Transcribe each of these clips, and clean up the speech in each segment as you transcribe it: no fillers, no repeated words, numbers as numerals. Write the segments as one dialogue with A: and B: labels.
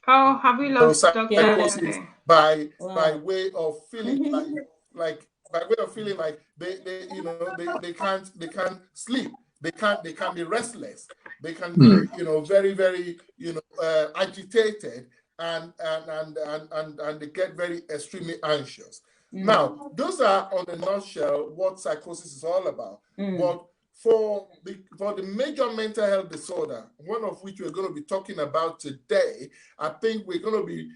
A: Oh, have we lost Dr.
B: Psychosis
A: Ajileye?
B: by way of feeling like by way of feeling like they you know they can't sleep, they can be restless, they can be very very agitated, and they get very extremely anxious. Now, those are on a nutshell what psychosis is all about. But for the major mental health disorder, one of which we're going to be talking about today, I think we're going to be,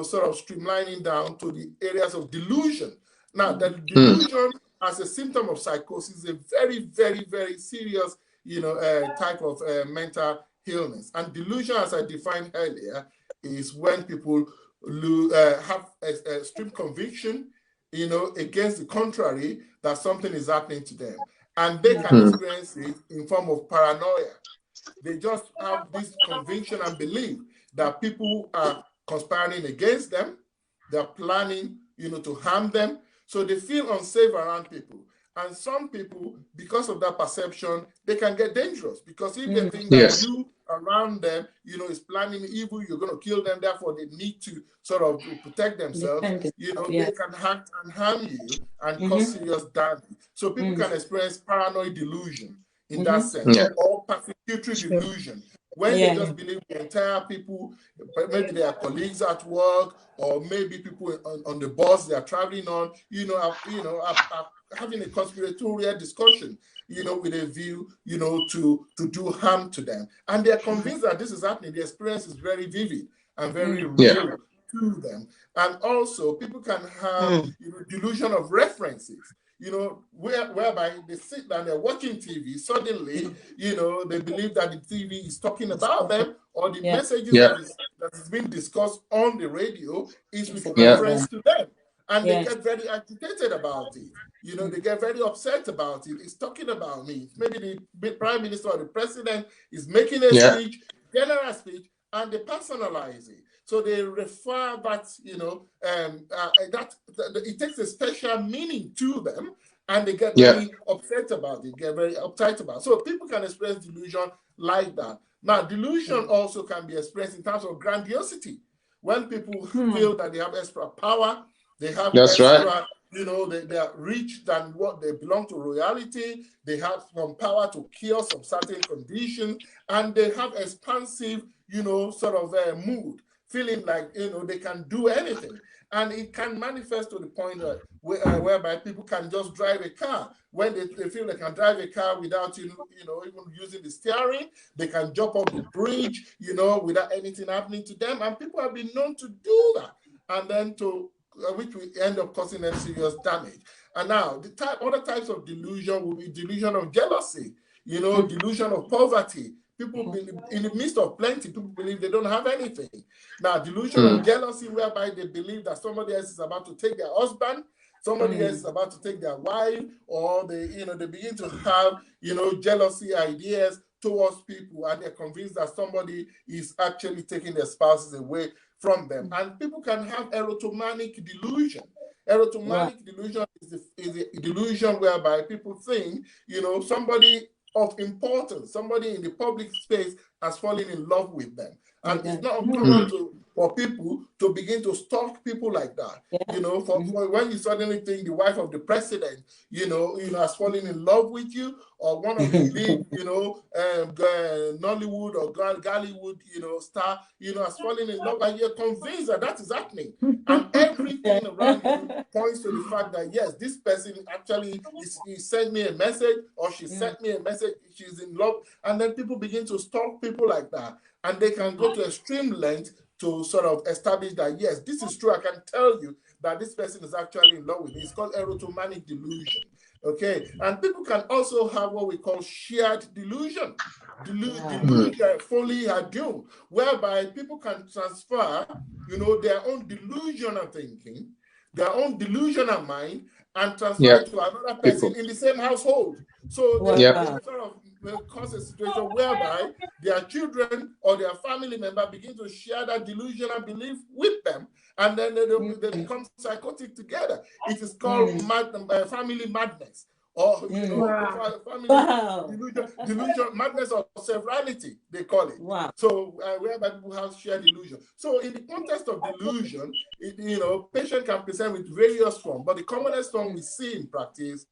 B: sort of streamlining down to the areas of delusion. Now, the delusion as a symptom of psychosis is a very, very, very serious, type of mental illness. And delusion, as I defined earlier, is when people have extreme conviction, against the contrary, that something is happening to them. And they can experience it in form of paranoia. They just have this conviction and belief that people are conspiring against them. They're planning, to harm them. So they feel unsafe around people. And some people, because of that perception, they can get dangerous, because if they think that you around them, is planning evil, you're going to kill them, therefore they need to sort of protect themselves, they can act and harm you and cause serious damage. So people can experience paranoid delusion in that sense, or persecutory delusion, when they just believe the entire people, maybe their colleagues at work, or maybe people on the bus they are traveling on, are having a conspiratorial discussion, with a view, to do harm to them. And they're convinced that this is happening. The experience is very vivid and very real to them. And also, people can have delusion of references, whereby they sit down, they're watching TV, suddenly, they believe that the TV is talking about them, or the messages that is being discussed on the radio is with reference to them. And they get very agitated about it. They get very upset about it. It's talking about me. Maybe the prime minister or the president is making a speech, general speech, and they personalize it. So they refer that, that it takes a special meaning to them, and they get very upset about it, get very uptight about it. So people can experience delusion like that. Now, delusion also can be expressed in terms of grandiosity. When people feel that they have extra power, they have extra, they are rich than what they belong to royalty. They have some power to cure some certain conditions, and they have expansive, sort of mood, feeling like, they can do anything. And it can manifest to the point whereby people can just drive a car. When they feel they can drive a car without, even using the steering, they can jump off the bridge, without anything happening to them. And people have been known to do that. And then which will end up causing them serious damage. And now, other types of delusion will be delusion of jealousy, delusion of poverty. People believe, in the midst of plenty, people believe they don't have anything. Now, delusion of jealousy, whereby they believe that somebody else is about to take their husband, somebody else is about to take their wife, or they begin to have, jealousy ideas towards people, and they're convinced that somebody is actually taking their spouses away from them. And people can have erotomanic delusion. Erotomanic delusion is a delusion whereby people think, somebody of importance, somebody in the public space has fallen in love with them. And it's not uncommon for people to begin to stalk people like that. For when you suddenly think the wife of the president, has fallen in love with you, or one of the big, Nollywood or Gollywood, star, has fallen in love, and you're convinced that that is happening. And everything around you points to the fact that, yes, this person actually he sent me a message, or she sent me a message, she's in love. And then people begin to stalk people like that. And they can go to extreme lengths to sort of establish that, yes, this is true. I can tell you that this person is actually in love with me. It's called erotomanic delusion. Okay. And people can also have what we call shared delusion. Delusion, folly ado, whereby people can transfer, their own delusional thinking, their own delusional mind, and transfer it to another person in the same household. So they sort of cause a situation whereby their children or their family member begin to share that delusional belief with them, and then they become psychotic together. It is called family madness, or family delusion, madness of self-reality, they call it. So whereby people have shared delusion. So in the context of delusion, patient can present with various forms, but the commonest form we see in practice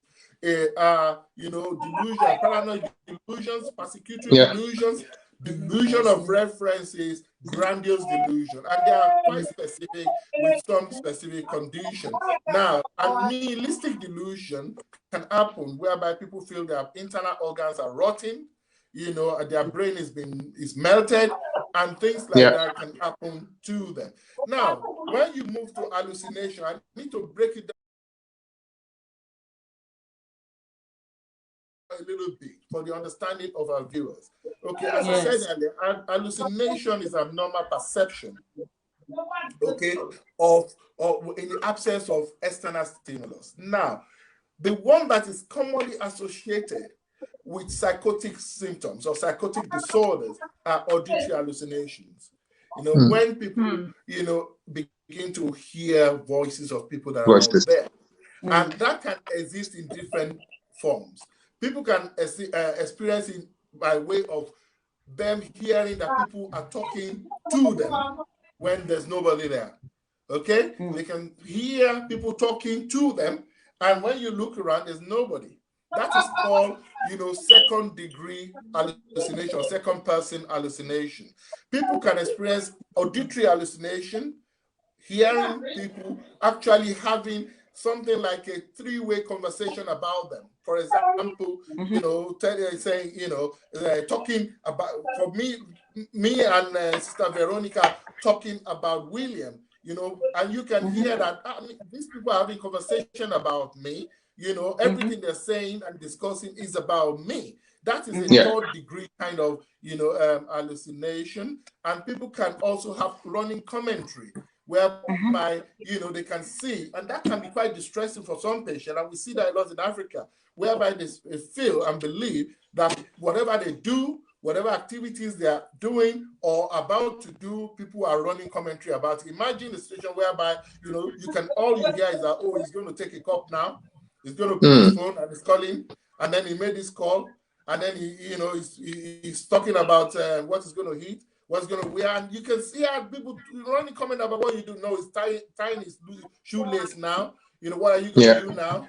B: are delusion, paranoid delusions, persecutory delusions, delusion of references, grandiose delusion, and they are quite specific with some specific conditions. Now, a nihilistic delusion can happen whereby people feel their internal organs are rotting, their brain is melted, and things like that can happen to them. Now, when you move to hallucination, I need to break it down a little bit for the understanding of our viewers. Okay, as I said earlier, hallucination is abnormal perception, okay, of in the absence of external stimulus. Now, the one that is commonly associated with psychotic symptoms or psychotic disorders are auditory hallucinations. When people, begin to hear voices of people that are not there. And that can exist in different forms. People can experience it by way of them hearing that people are talking to them when there's nobody there. Okay? They can hear people talking to them, and when you look around, there's nobody. That is called, second degree hallucination, second person hallucination. People can experience auditory hallucination, hearing people actually having something like a three-way conversation about them. For example, saying, talking about, for me and Sister Veronica talking about William, and you can hear that these people are having conversation about me, everything they're saying and discussing is about me. That is a third degree kind of, hallucination. And people can also have running commentary, whereby, they can see, and that can be quite distressing for some patients, and we see that a lot in Africa, whereby they feel and believe that whatever they do, whatever activities they are doing or about to do, people are running commentary about it. Imagine a situation whereby, all you hear is that, oh, he's going to take a cup now, he's going to pick his phone and he's calling, and then he made this call, and then he's talking about what he's going to eat, what's going to wear, and you can see how people running comment about what you do. No, he's tying his shoelace now. What are you going to do now?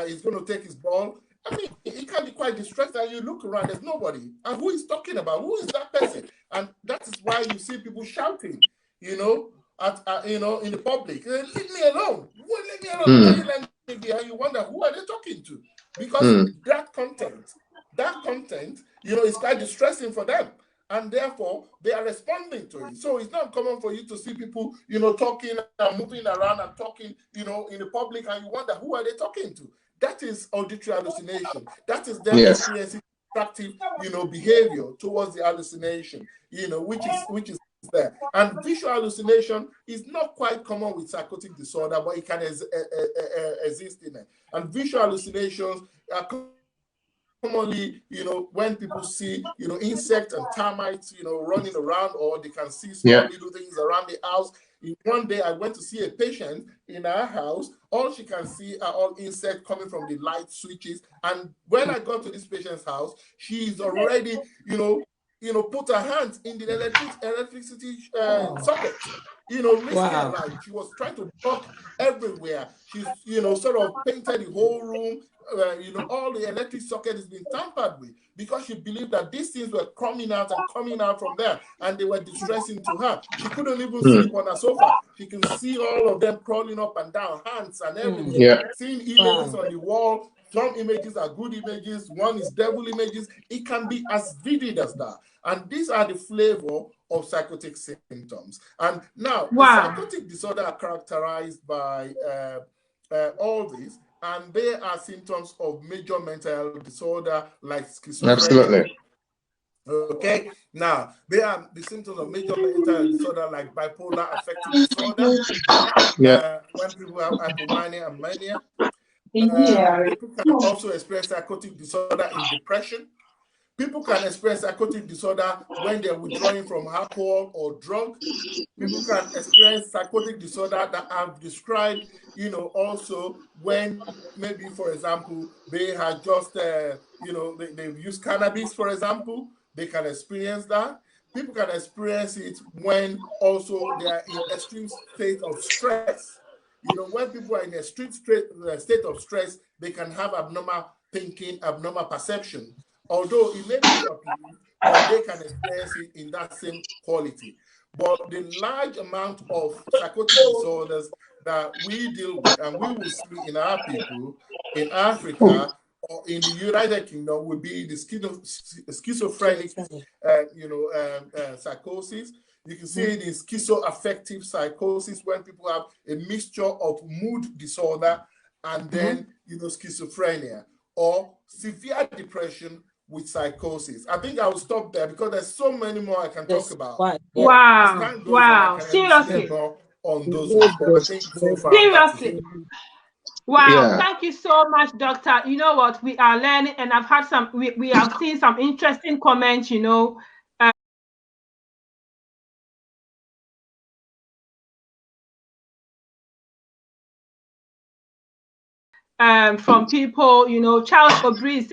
B: He's going to take his ball. I mean, it can be quite distressing. You look around, there's nobody. And who is talking about? Who is that person? And that is why you see people shouting, in the public. Leave me alone. Leave me alone. Let me be. And you wonder, who are they talking to? Because that content, is quite distressing for them. And therefore, they are responding to it. So it's not common for you to see people, talking and moving around and talking, in the public, and you wonder, who are they talking to? That is auditory hallucination. That is them experiencing active, behavior towards the hallucination, which is there. And visual hallucination is not quite common with psychotic disorder, but it can exist in it. And visual hallucinations are commonly, when people see, insects and termites, running around, or they can see small little things around the house. One day I went to see a patient in our house. All she can see are all insects coming from the light switches. And when I got to this patient's house, she's already, put her hands in the electricity socket, risking her life. She was trying to block everywhere. She's, sort of painted the whole room. All the electric socket has been tampered with because she believed that these things were coming out from there, and they were distressing to her. She couldn't even sleep on her sofa. She can see all of them crawling up and down, hands and everything. Seeing images on the wall. Some images are good images. One is devil images. It can be as vivid as that. And these are the flavor of psychotic symptoms. And now, the psychotic disorder are characterized by all these. And they are symptoms of major mental health disorder like schizophrenia.
C: Absolutely.
B: Okay. Now, they are the symptoms of major mental health disorder like bipolar affective disorder. When people have hypomania and mania. People can also experience psychotic disorder in depression. People can experience psychotic disorder when they're withdrawing from alcohol or drug. People can experience psychotic disorder that I've described, you know, also when maybe, for example, they had just, you know, they've used cannabis, for example, they can experience that. People can experience it when also they are in extreme state of stress. You know, when people are in a state of stress, they can have abnormal thinking, abnormal perception. Although it may be short-lived, but they can experience it in that same quality. But the large amount of psychotic disorders that we deal with and we will see in our people in Africa or in the United Kingdom would be the schizophrenic, psychosis. You can see it in schizoaffective psychosis when people have a mixture of mood disorder and then, you know, schizophrenia, or severe depression with psychosis. I think I will stop there because there's so many more I can talk about.
A: Wow.
B: As time goes on,
A: Wow.
B: I can
A: Seriously.
B: more on those ones, but I think so far
A: Seriously. Wow.
C: Yeah.
A: Thank you so much, Doctor. You know what? We are learning, and I've had some, we have seen some interesting comments, you know, from people, you know. Charles O'Brien